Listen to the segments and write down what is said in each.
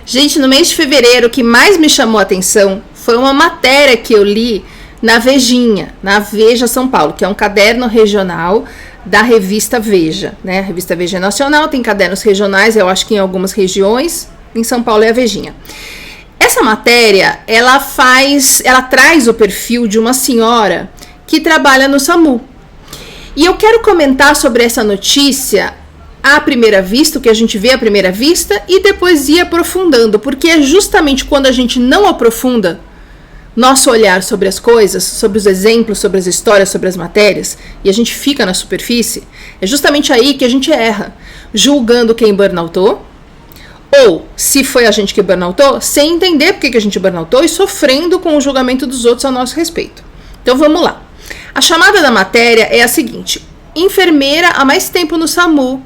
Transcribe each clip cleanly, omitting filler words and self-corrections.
Gente, no mês de fevereiro, o que mais me chamou a atenção foi uma matéria que eu li na Vejinha, na Veja São Paulo, que é um caderno regional da revista Veja, né? A revista Veja é nacional, tem cadernos regionais, eu acho que em algumas regiões, em São Paulo é a Vejinha. Essa matéria, ela traz o perfil de uma senhora que trabalha no SAMU. E eu quero comentar sobre essa notícia à primeira vista, o que a gente vê à primeira vista, e depois ir aprofundando, porque é justamente quando a gente não aprofunda nosso olhar sobre as coisas, sobre os exemplos, sobre as histórias, sobre as matérias, e a gente fica na superfície, é justamente aí que a gente erra, julgando quem burnoutou, ou, se foi a gente que burnoutou, sem entender por que a gente burnoutou e sofrendo com o julgamento dos outros ao nosso respeito. Então vamos lá. A chamada da matéria é a seguinte: enfermeira há mais tempo no SAMU,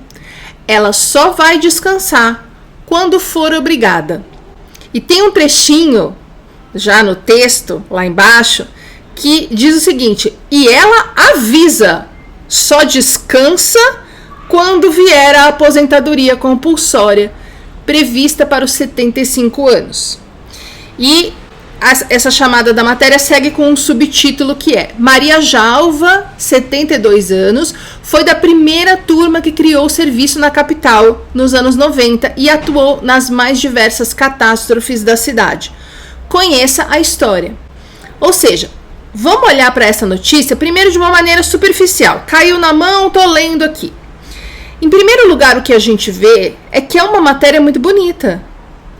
ela só vai descansar quando for obrigada. E tem um trechinho já no texto, lá embaixo, que diz o seguinte: e ela avisa, só descansa quando vier a aposentadoria compulsória prevista para os 75 anos. E essa chamada da matéria segue com um subtítulo que é: Maria Jalva, 72 anos, foi da primeira turma que criou o serviço na capital nos anos 90 e atuou nas mais diversas catástrofes da cidade. Conheça a história. Ou seja, vamos olhar para essa notícia primeiro de uma maneira superficial. Caiu na mão, tô lendo aqui. Em primeiro lugar, o que a gente vê é que é uma matéria muito bonita,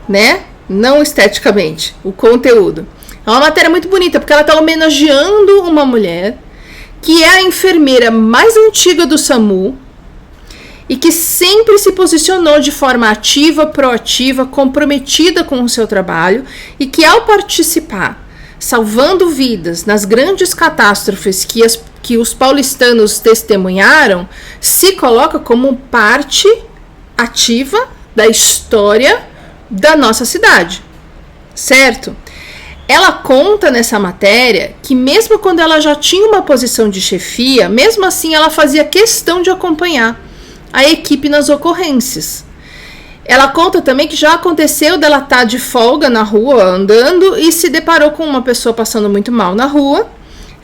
né? Não esteticamente, o conteúdo. É uma matéria muito bonita, porque ela está homenageando uma mulher que é a enfermeira mais antiga do SAMU e que sempre se posicionou de forma ativa, proativa, comprometida com o seu trabalho e que, ao participar, salvando vidas nas grandes catástrofes que os paulistanos testemunharam, se coloca como parte ativa da história da nossa cidade, certo? Ela conta nessa matéria que mesmo quando ela já tinha uma posição de chefia, mesmo assim ela fazia questão de acompanhar a equipe nas ocorrências. Ela conta também que já aconteceu dela estar de folga na rua, andando, e se deparou com uma pessoa passando muito mal na rua,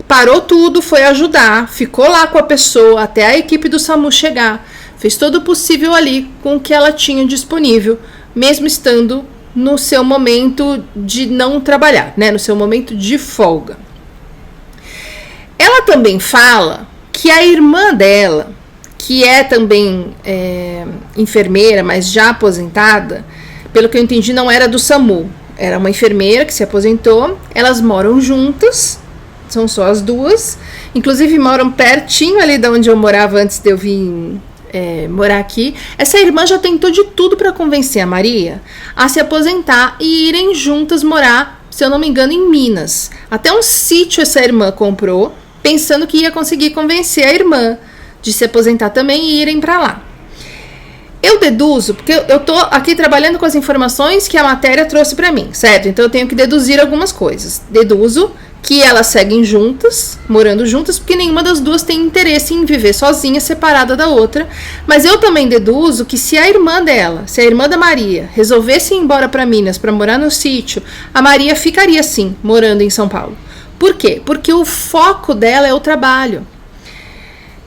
parou tudo, foi ajudar, ficou lá com a pessoa até a equipe do SAMU chegar, fez todo o possível ali com o que ela tinha disponível, mesmo estando no seu momento de não trabalhar, né, no seu momento de folga. Ela também fala que a irmã dela, que é também enfermeira, mas já aposentada, pelo que eu entendi não era do SAMU, era uma enfermeira que se aposentou, elas moram juntas, são só as duas, inclusive moram pertinho ali de onde eu morava antes de eu vir morar aqui. Essa irmã já tentou de tudo para convencer a Maria a se aposentar e irem juntas morar, se eu não me engano, em Minas. Até um sítio essa irmã comprou, pensando que ia conseguir convencer a irmã de se aposentar também e irem para lá. Eu deduzo, porque eu tô aqui trabalhando com as informações que a matéria trouxe para mim, certo? Então eu tenho que deduzir algumas coisas. Deduzo que elas seguem juntas, morando juntas, porque nenhuma das duas tem interesse em viver sozinha, separada da outra. Mas eu também deduzo que se a irmã dela, se a irmã da Maria, resolvesse ir embora para Minas para morar no sítio, a Maria ficaria sim, morando em São Paulo. Por quê? Porque o foco dela é o trabalho.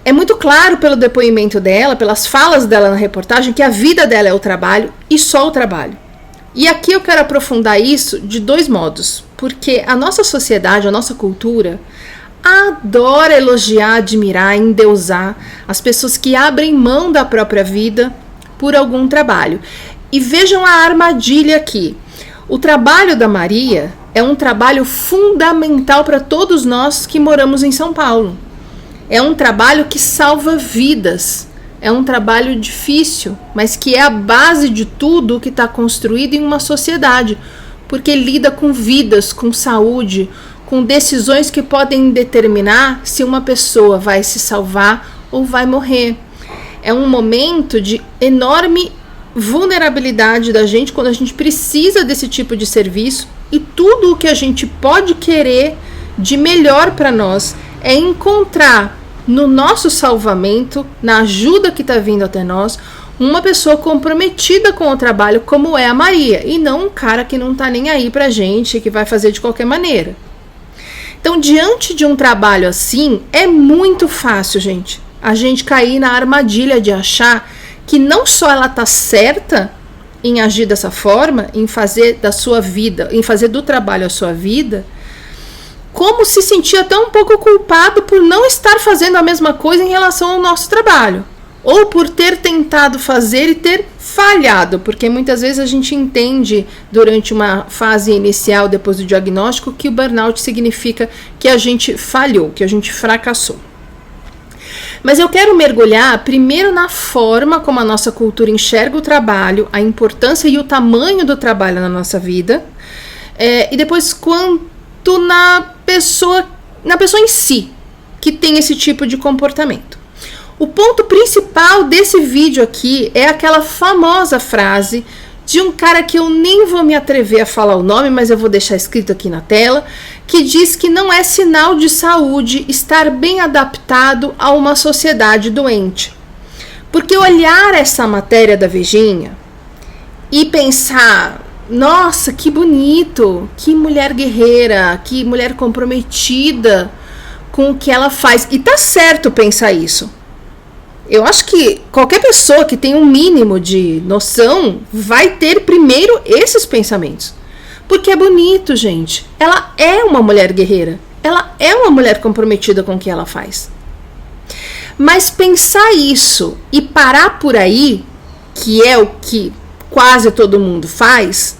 É muito claro pelo depoimento dela, pelas falas dela na reportagem, que a vida dela é o trabalho e só o trabalho. E aqui eu quero aprofundar isso de dois modos, porque a nossa sociedade, a nossa cultura, adora elogiar, admirar, endeusar as pessoas que abrem mão da própria vida por algum trabalho. E vejam a armadilha aqui. O trabalho da Maria é um trabalho fundamental para todos nós que moramos em São Paulo. É um trabalho que salva vidas. É um trabalho difícil, mas que é a base de tudo que está construído em uma sociedade, porque lida com vidas, com saúde, com decisões que podem determinar se uma pessoa vai se salvar ou vai morrer. É um momento de enorme vulnerabilidade da gente quando a gente precisa desse tipo de serviço, e tudo o que a gente pode querer de melhor para nós é encontrar no nosso salvamento, na ajuda que está vindo até nós, uma pessoa comprometida com o trabalho, como é a Maria, e não um cara que não tá nem aí pra gente, que vai fazer de qualquer maneira. Então, diante de um trabalho assim, é muito fácil, gente, a gente cair na armadilha de achar que não só ela tá certa em agir dessa forma, em fazer da sua vida, em fazer do trabalho a sua vida, como se sentir até um pouco culpado por não estar fazendo a mesma coisa em relação ao nosso trabalho, ou por ter tentado fazer e ter falhado, porque muitas vezes a gente entende durante uma fase inicial depois do diagnóstico que o burnout significa que a gente falhou, que a gente fracassou. Mas eu quero mergulhar primeiro na forma como a nossa cultura enxerga o trabalho, a importância e o tamanho do trabalho na nossa vida, e depois quanto na pessoa em si que tem esse tipo de comportamento. O ponto principal desse vídeo aqui é aquela famosa frase de um cara que eu nem vou me atrever a falar o nome, mas eu vou deixar escrito aqui na tela, que diz que não é sinal de saúde estar bem adaptado a uma sociedade doente. Porque olhar essa matéria da Vejinha e pensar, nossa, que bonito, que mulher guerreira, que mulher comprometida com o que ela faz. E tá certo pensar isso. Eu acho que qualquer pessoa que tem um mínimo de noção vai ter primeiro esses pensamentos. Porque é bonito, gente. Ela é uma mulher guerreira. Ela é uma mulher comprometida com o que ela faz. Mas pensar isso e parar por aí, que é o que quase todo mundo faz,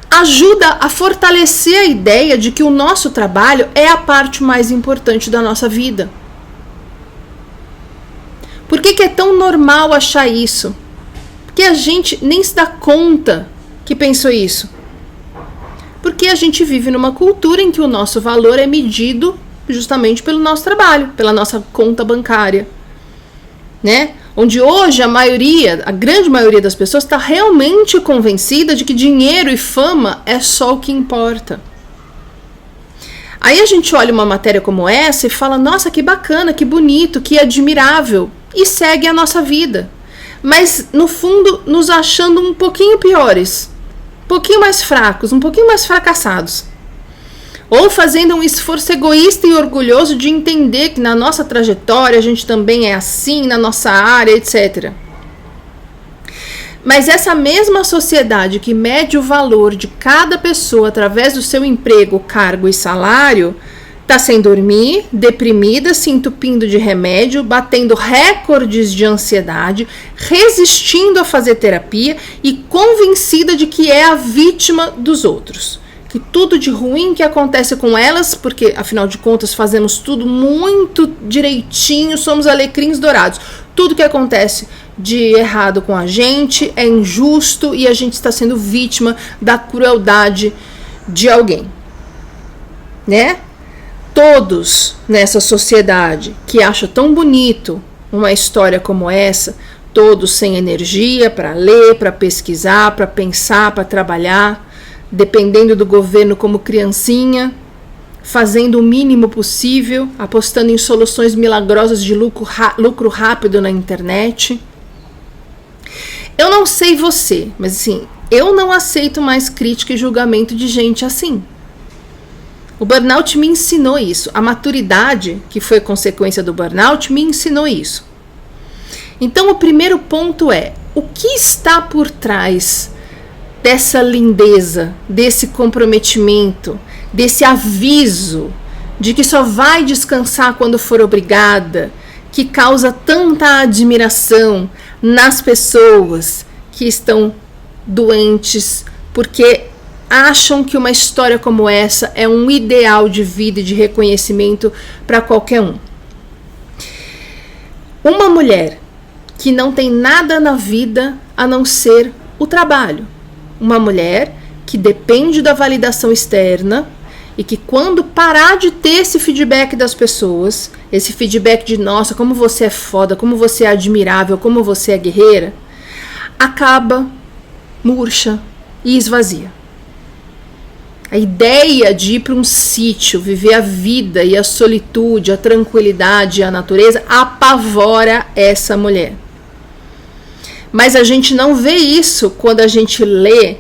ajuda a fortalecer a ideia de que o nosso trabalho é a parte mais importante da nossa vida. Por que é tão normal achar isso? Porque a gente nem se dá conta que pensou isso. Porque a gente vive numa cultura em que o nosso valor é medido justamente pelo nosso trabalho, pela nossa conta bancária, né? Onde hoje a grande maioria das pessoas está realmente convencida de que dinheiro e fama é só o que importa. Aí a gente olha uma matéria como essa e fala, nossa, que bacana, que bonito, que admirável, e segue a nossa vida. Mas, no fundo, nos achando um pouquinho piores, um pouquinho mais fracos, um pouquinho mais fracassados. Ou fazendo um esforço egoísta e orgulhoso de entender que na nossa trajetória a gente também é assim, na nossa área, etc. Mas essa mesma sociedade que mede o valor de cada pessoa através do seu emprego, cargo e salário, está sem dormir, deprimida, se entupindo de remédio, batendo recordes de ansiedade, resistindo a fazer terapia e convencida de que é a vítima dos outros. Que tudo de ruim que acontece com elas, porque afinal de contas fazemos tudo muito direitinho, somos alecrins dourados. Tudo que acontece de errado com a gente é injusto e a gente está sendo vítima da crueldade de alguém, né? Todos nessa sociedade que acha tão bonito uma história como essa, todos sem energia para ler, para pesquisar, para pensar, para trabalhar, dependendo do governo como criancinha, fazendo o mínimo possível, apostando em soluções milagrosas de lucro rápido na internet. Eu não sei você, mas assim, eu não aceito mais crítica e julgamento de gente assim. O burnout me ensinou isso. A maturidade, que foi consequência do burnout, me ensinou isso. Então, o primeiro ponto é, o que está por trás dessa lindeza, desse comprometimento, desse aviso de que só vai descansar quando for obrigada, que causa tanta admiração nas pessoas que estão doentes, porque acham que uma história como essa é um ideal de vida e de reconhecimento para qualquer um. Uma mulher que não tem nada na vida a não ser o trabalho. Uma mulher que depende da validação externa e que quando parar de ter esse feedback das pessoas, esse feedback de nossa, como você é foda, como você é admirável, como você é guerreira, acaba murcha e esvazia. A ideia de ir para um sítio, viver a vida e a solitude, a tranquilidade e a natureza apavora essa mulher. Mas a gente não vê isso quando a gente lê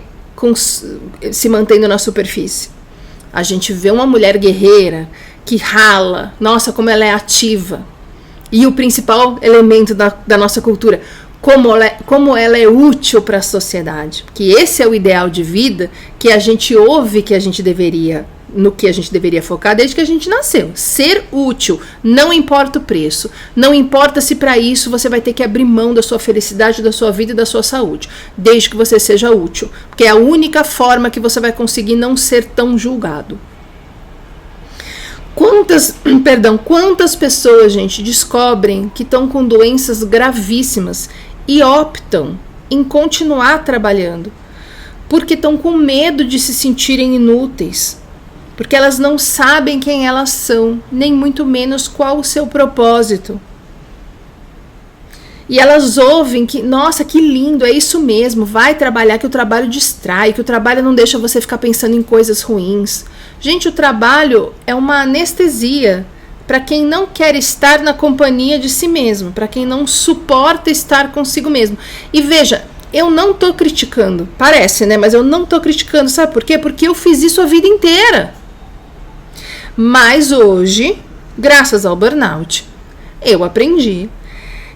se mantendo na superfície. A gente vê uma mulher guerreira que rala, nossa, como ela é ativa. E o principal elemento da nossa cultura, como ela é útil para a sociedade. Que esse é o ideal de vida que a gente ouve que a gente deveria, no que a gente deveria focar desde que a gente nasceu. Ser útil, não importa o preço. Não importa se para isso você vai ter que abrir mão da sua felicidade, da sua vida e da sua saúde. Desde que você seja útil. Porque é a única forma que você vai conseguir não ser tão julgado. Quantas pessoas, gente, descobrem que estão com doenças gravíssimas e optam em continuar trabalhando porque estão com medo de se sentirem inúteis, porque elas não sabem quem elas são, nem muito menos qual o seu propósito. E elas ouvem que, nossa, que lindo, é isso mesmo, vai trabalhar, que o trabalho distrai, que o trabalho não deixa você ficar pensando em coisas ruins. Gente, o trabalho é uma anestesia para quem não quer estar na companhia de si mesmo, para quem não suporta estar consigo mesmo. E veja, eu não tô criticando, parece, né? Mas eu não tô criticando, sabe por quê? Porque eu fiz isso a vida inteira. Mas hoje, graças ao burnout, eu aprendi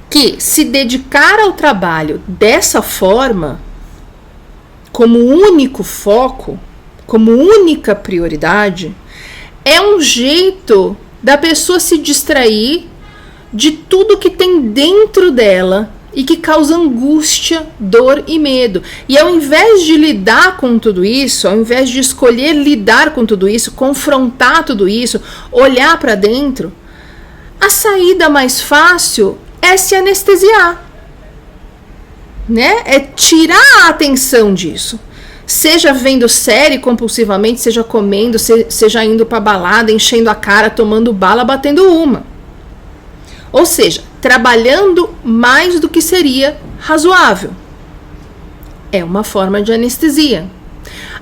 que se dedicar ao trabalho dessa forma, como único foco, como única prioridade, é um jeito da pessoa se distrair de tudo que tem dentro dela e que causa angústia, dor e medo. E ao invés de lidar com tudo isso, ao invés de escolher lidar com tudo isso, confrontar tudo isso, olhar para dentro, a saída mais fácil é se anestesiar, né? É tirar a atenção disso. Seja vendo série compulsivamente, seja comendo, seja indo pra balada, enchendo a cara, tomando bala, batendo uma. Ou seja, trabalhando mais do que seria razoável. É uma forma de anestesia.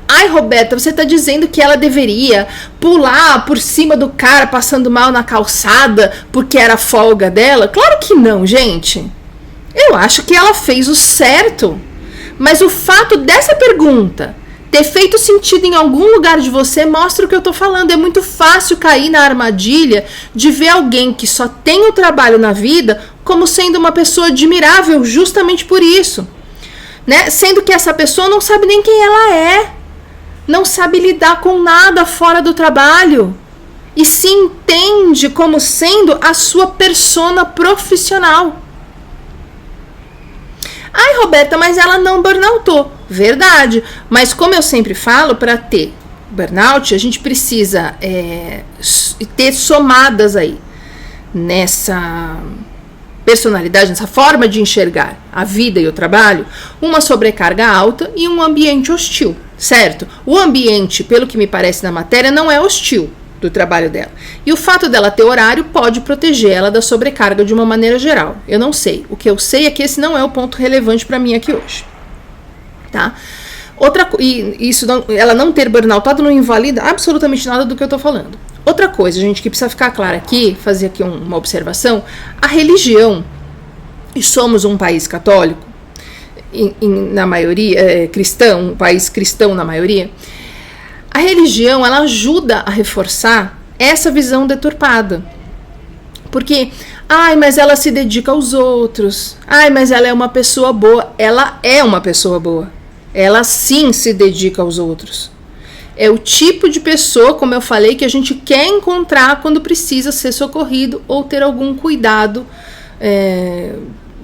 Ai, Roberta, você está dizendo que ela deveria pular por cima do cara passando mal na calçada porque era folga dela? Claro que não, gente. Eu acho que ela fez o certo. Mas o fato dessa pergunta ter feito sentido em algum lugar de você mostra o que eu estou falando. É muito fácil cair na armadilha de ver alguém que só tem o trabalho na vida como sendo uma pessoa admirável justamente por isso, né? Sendo que essa pessoa não sabe nem quem ela é. Não sabe lidar com nada fora do trabalho e se entende como sendo a sua persona profissional. Ai, Roberta, mas ela não burnoutou. Verdade, mas como eu sempre falo, para ter burnout, a gente precisa ter somadas aí nessa personalidade, nessa forma de enxergar a vida e o trabalho, uma sobrecarga alta e um ambiente hostil. Certo? O ambiente, pelo que me parece na matéria, não é hostil do trabalho dela. E o fato dela ter horário pode proteger ela da sobrecarga de uma maneira geral. Eu não sei. O que eu sei é que esse não é o ponto relevante para mim aqui hoje. Tá? Ela não ter burnoutado não invalida absolutamente nada do que eu estou falando. Outra coisa, gente, que precisa ficar clara aqui, fazer aqui uma observação, a religião, e somos um país católico, na maioria, cristão, um país cristão na maioria, a religião, ela ajuda a reforçar essa visão deturpada. Porque, ai, mas ela se dedica aos outros, ai, mas ela é uma pessoa boa. Ela é uma pessoa boa. Ela sim se dedica aos outros. É o tipo de pessoa, como eu falei, que a gente quer encontrar quando precisa ser socorrido ou ter algum cuidado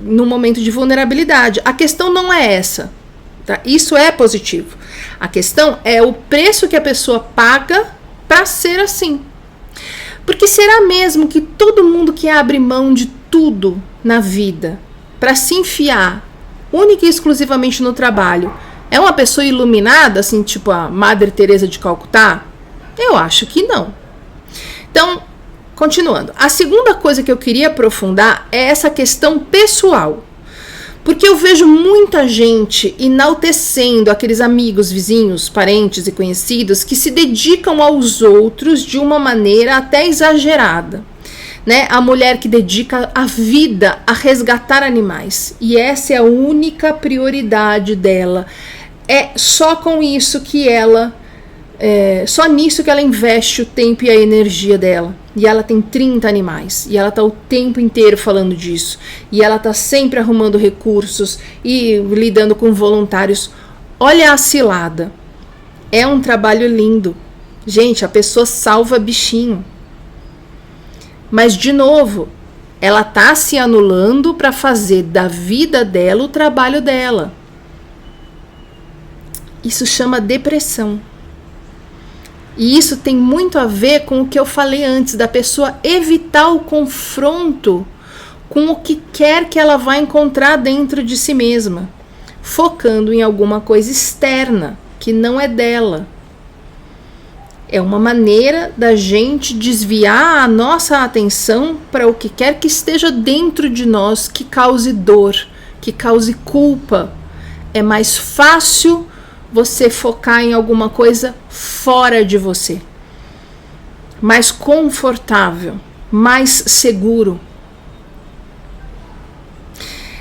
no momento de vulnerabilidade. A questão não é essa, tá? Isso é positivo. A questão é o preço que a pessoa paga para ser assim. Porque será mesmo que todo mundo que abre mão de tudo na vida para se enfiar única e exclusivamente no trabalho é uma pessoa iluminada, assim, tipo a Madre Teresa de Calcutá? Eu acho que não. Então, continuando, a segunda coisa que eu queria aprofundar é essa questão pessoal. Porque eu vejo muita gente enaltecendo aqueles amigos, vizinhos, parentes e conhecidos que se dedicam aos outros de uma maneira até exagerada. né? A mulher que dedica a vida a resgatar animais. E essa é a única prioridade dela. É só com isso que ela... só nisso que ela investe o tempo e a energia dela. E ela tem 30 animais. E ela tá o tempo inteiro falando disso. E ela tá sempre arrumando recursos e lidando com voluntários. Olha a cilada. É um trabalho lindo. Gente, a pessoa salva bichinho. Mas, de novo, ela tá se anulando para fazer da vida dela o trabalho dela. Isso chama depressão. E isso tem muito a ver com o que eu falei antes, da pessoa evitar o confronto com o que quer que ela vai encontrar dentro de si mesma, focando em alguma coisa externa, que não é dela. É uma maneira da gente desviar a nossa atenção para o que quer que esteja dentro de nós, que cause dor, que cause culpa. É mais fácil você focar em alguma coisa fora de você, mais confortável, mais seguro.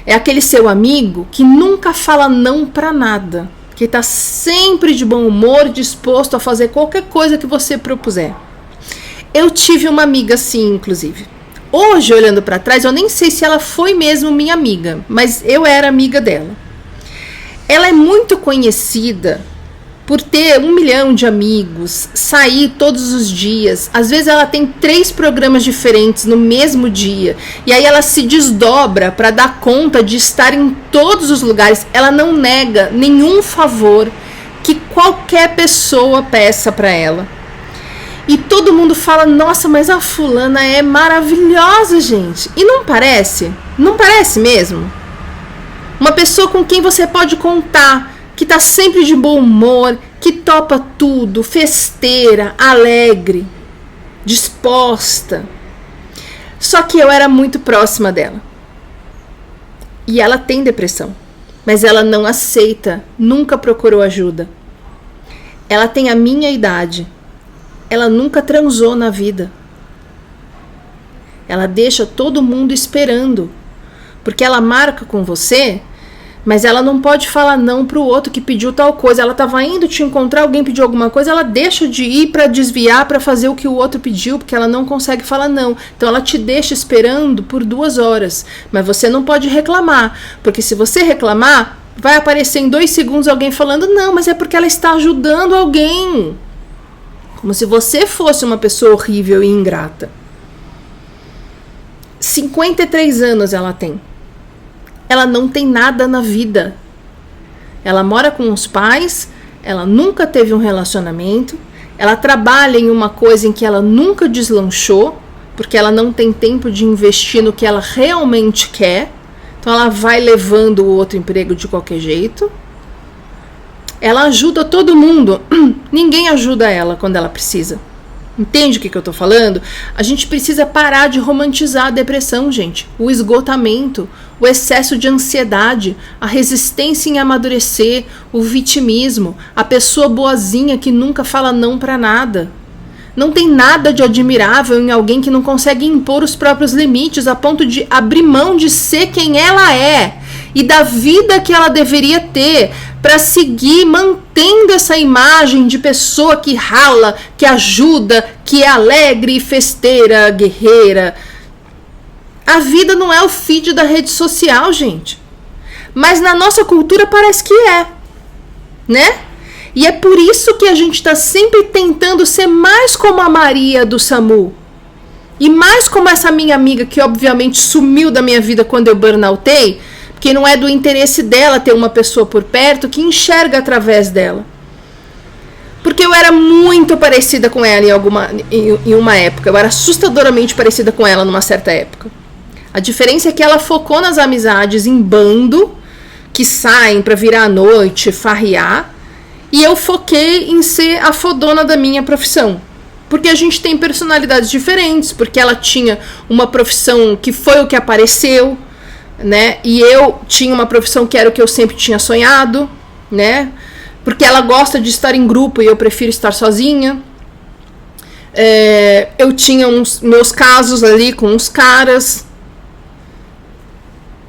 É aquele seu amigo que nunca fala não para nada, que está sempre de bom humor, disposto a fazer qualquer coisa que você propuser. Eu tive uma amiga assim, inclusive. Hoje, olhando para trás, eu nem sei se ela foi mesmo minha amiga, mas eu era amiga dela. Ela é muito conhecida por ter 1 milhão de amigos, sair todos os dias. Às vezes ela tem 3 programas diferentes no mesmo dia. E aí ela se desdobra para dar conta de estar em todos os lugares. Ela não nega nenhum favor que qualquer pessoa peça para ela. E todo mundo fala, nossa, mas a fulana é maravilhosa, gente. E não parece? Não parece mesmo? Uma pessoa com quem você pode contar, que tá sempre de bom humor, que topa tudo, festeira, alegre, disposta. Só que eu era muito próxima dela. E ela tem depressão, mas ela não aceita, nunca procurou ajuda. Ela tem a minha idade. Ela nunca transou na vida. Ela deixa todo mundo esperando. Porque ela marca com você, mas ela não pode falar não pro outro que pediu tal coisa. Ela estava indo te encontrar, alguém pediu alguma coisa, ela deixa de ir para desviar, para fazer o que o outro pediu, porque ela não consegue falar não. Então ela te deixa esperando por 2 horas. Mas você não pode reclamar, porque se você reclamar, vai aparecer em 2 segundos alguém falando não, mas é porque ela está ajudando alguém. Como se você fosse uma pessoa horrível e ingrata. 53 anos ela tem. Ela não tem nada na vida. Ela mora com os pais, ela nunca teve um relacionamento, ela trabalha em uma coisa em que ela nunca deslanchou, porque ela não tem tempo de investir no que ela realmente quer, então ela vai levando o outro emprego de qualquer jeito. Ela ajuda todo mundo, ninguém ajuda ela quando ela precisa. Entende o que eu tô falando? A gente precisa parar de romantizar a depressão, gente. O esgotamento, o excesso de ansiedade, a resistência em amadurecer, o vitimismo, a pessoa boazinha que nunca fala não pra nada. Não tem nada de admirável em alguém que não consegue impor os próprios limites a ponto de abrir mão de ser quem ela é e da vida que ela deveria ter para seguir mantendo essa imagem de pessoa que rala, que ajuda, que é alegre, festeira, guerreira. A vida não é o feed da rede social, gente. Mas na nossa cultura parece que é, né? E é por isso que a gente está sempre tentando ser mais como a Maria do SAMU. E mais como essa minha amiga que obviamente sumiu da minha vida quando eu burnoutei, porque não é do interesse dela ter uma pessoa por perto que enxerga através dela. Porque eu era muito parecida com ela em uma época. Eu era assustadoramente parecida com ela numa certa época. A diferença é que ela focou nas amizades em bando, que saem para virar à noite, farrear. E eu foquei em ser a fodona da minha profissão. Porque a gente tem personalidades diferentes, porque ela tinha uma profissão que foi o que apareceu, né? E eu tinha uma profissão que era o que eu sempre tinha sonhado, né? Porque ela gosta de estar em grupo e eu prefiro estar sozinha. Eu tinha meus casos ali com uns caras.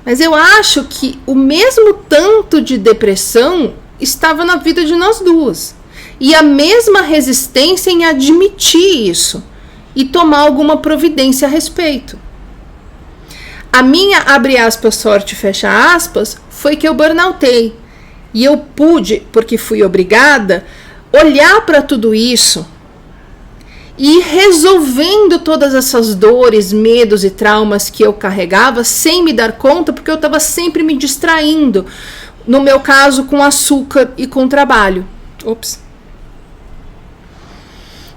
Mas eu acho que o mesmo tanto de depressão estava na vida de nós duas. E a mesma resistência em admitir isso e tomar alguma providência a respeito. A minha, abre aspas, sorte, fecha aspas, foi que eu burnoutei. E eu pude, porque fui obrigada, olhar para tudo isso e ir resolvendo todas essas dores, medos e traumas que eu carregava sem me dar conta, porque eu estava sempre me distraindo. No meu caso, com açúcar e com trabalho. Ops.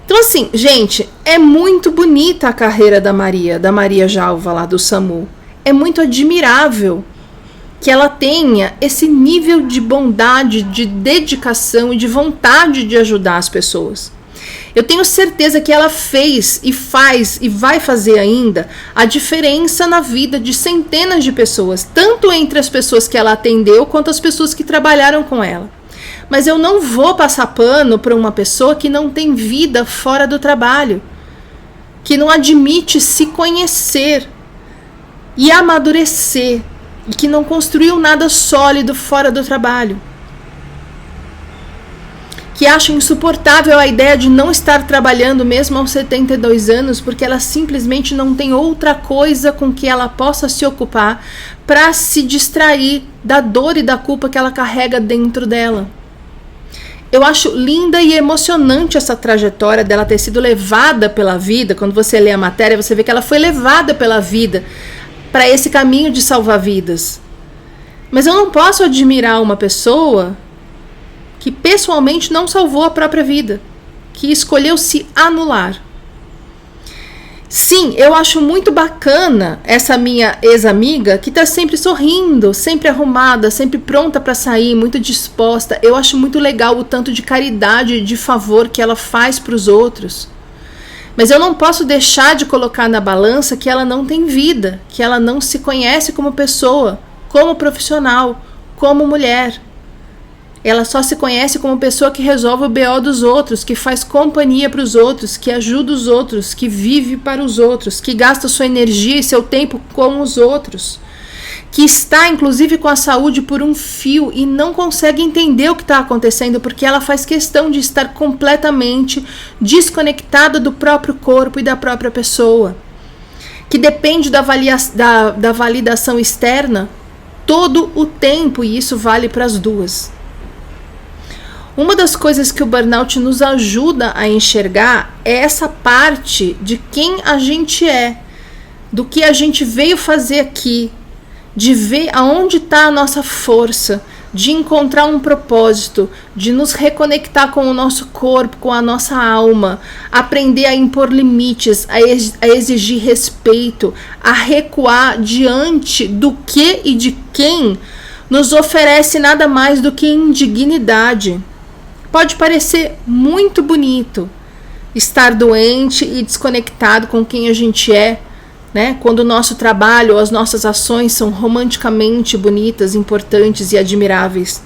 Então, assim, gente, é muito bonita a carreira da Maria Jalva lá do SAMU. É muito admirável que ela tenha esse nível de bondade, de dedicação e de vontade de ajudar as pessoas. Eu tenho certeza que ela fez e faz e vai fazer ainda a diferença na vida de centenas de pessoas, tanto entre as pessoas que ela atendeu quanto as pessoas que trabalharam com ela. Mas eu não vou passar pano para uma pessoa que não tem vida fora do trabalho, que não admite se conhecer e amadurecer, e que não construiu nada sólido fora do trabalho. Que acha insuportável a ideia de não estar trabalhando mesmo aos 72 anos, porque ela simplesmente não tem outra coisa com que ela possa se ocupar para se distrair da dor e da culpa que ela carrega dentro dela. Eu acho linda e emocionante essa trajetória dela ter sido levada pela vida. Quando você lê a matéria, você vê que ela foi levada pela vida para esse caminho de salvar vidas. Mas eu não posso admirar uma pessoa que pessoalmente não salvou a própria vida, que escolheu se anular. Sim, eu acho muito bacana essa minha ex-amiga que está sempre sorrindo, sempre arrumada, sempre pronta para sair, muito disposta. Eu acho muito legal o tanto de caridade e de favor que ela faz para os outros. Mas eu não posso deixar de colocar na balança que ela não tem vida, que ela não se conhece como pessoa, como profissional, como mulher. Ela só se conhece como pessoa que resolve o BO dos outros, que faz companhia para os outros, que ajuda os outros, que vive para os outros, que gasta sua energia e seu tempo com os outros, que está inclusive com a saúde por um fio e não consegue entender o que está acontecendo porque ela faz questão de estar completamente desconectada do próprio corpo e da própria pessoa, que depende da validação externa todo o tempo, e isso vale para as duas. Uma das coisas que o burnout nos ajuda a enxergar é essa parte de quem a gente é, do que a gente veio fazer aqui, de ver aonde está a nossa força, de encontrar um propósito, de nos reconectar com o nosso corpo, com a nossa alma, aprender a impor limites, a exigir respeito, a recuar diante do que e de quem nos oferece nada mais do que indignidade. Pode parecer muito bonito estar doente e desconectado com quem a gente é, né? Quando o nosso trabalho ou as nossas ações são romanticamente bonitas, importantes e admiráveis.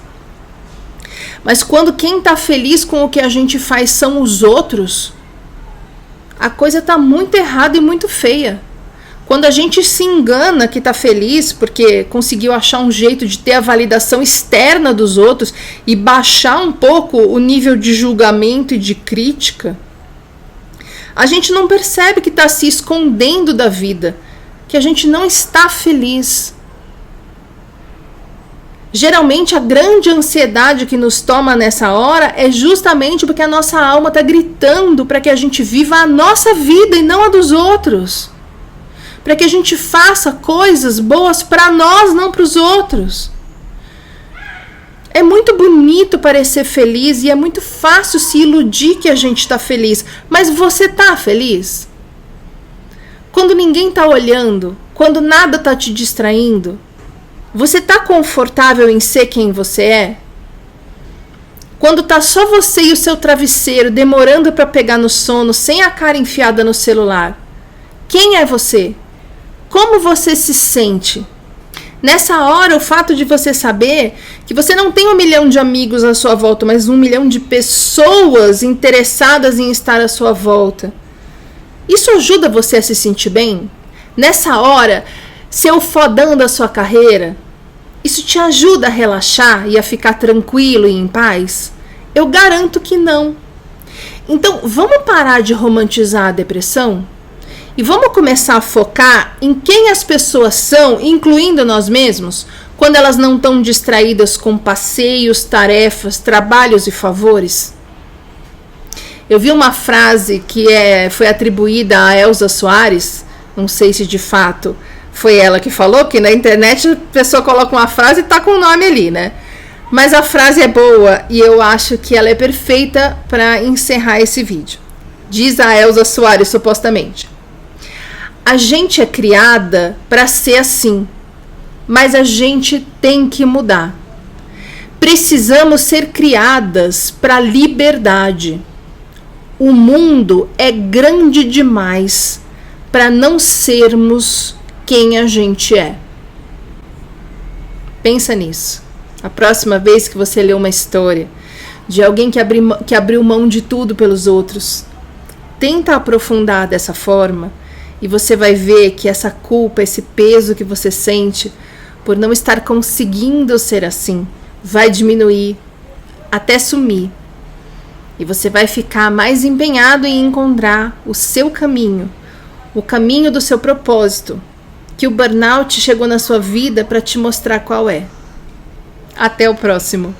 Mas quando quem está feliz com o que a gente faz são os outros, a coisa está muito errada e muito feia. Quando a gente se engana que está feliz porque conseguiu achar um jeito de ter a validação externa dos outros e baixar um pouco o nível de julgamento e de crítica, a gente não percebe que está se escondendo da vida, que a gente não está feliz. Geralmente a grande ansiedade que nos toma nessa hora é justamente porque a nossa alma está gritando para que a gente viva a nossa vida e não a dos outros. Para que a gente faça coisas boas para nós, não para os outros. É muito bonito parecer feliz e é muito fácil se iludir que a gente está feliz. Mas você está feliz? Quando ninguém está olhando, quando nada está te distraindo, você está confortável em ser quem você é? Quando está só você e o seu travesseiro demorando para pegar no sono, sem a cara enfiada no celular, quem é você? Como você se sente? Nessa hora, o fato de você saber que você não tem 1 milhão de amigos à sua volta, mas 1 milhão de pessoas interessadas em estar à sua volta, Isso ajuda você a se sentir bem? Nessa hora, ser o fodão da sua carreira, isso te ajuda a relaxar e a ficar tranquilo e em paz? Eu garanto que não. Então, vamos parar de romantizar a depressão? E vamos começar a focar em quem as pessoas são, incluindo nós mesmos, quando elas não estão distraídas com passeios, tarefas, trabalhos e favores? Eu vi uma frase que foi atribuída a Elza Soares, não sei se de fato foi ela que falou, porque na internet a pessoa coloca uma frase e tá com o nome ali, né? Mas a frase é boa e eu acho que ela é perfeita para encerrar esse vídeo. Diz a Elza Soares, supostamente: a gente é criada para ser assim, mas a gente tem que mudar. Precisamos ser criadas para a liberdade. O mundo é grande demais para não sermos quem a gente é. Pensa nisso. A próxima vez que você ler uma história de alguém que abriu mão de tudo pelos outros, tenta aprofundar dessa forma e você vai ver que essa culpa, esse peso que você sente por não estar conseguindo ser assim, vai diminuir até sumir. E você vai ficar mais empenhado em encontrar o seu caminho, o caminho do seu propósito, que o burnout chegou na sua vida para te mostrar qual é. Até o próximo.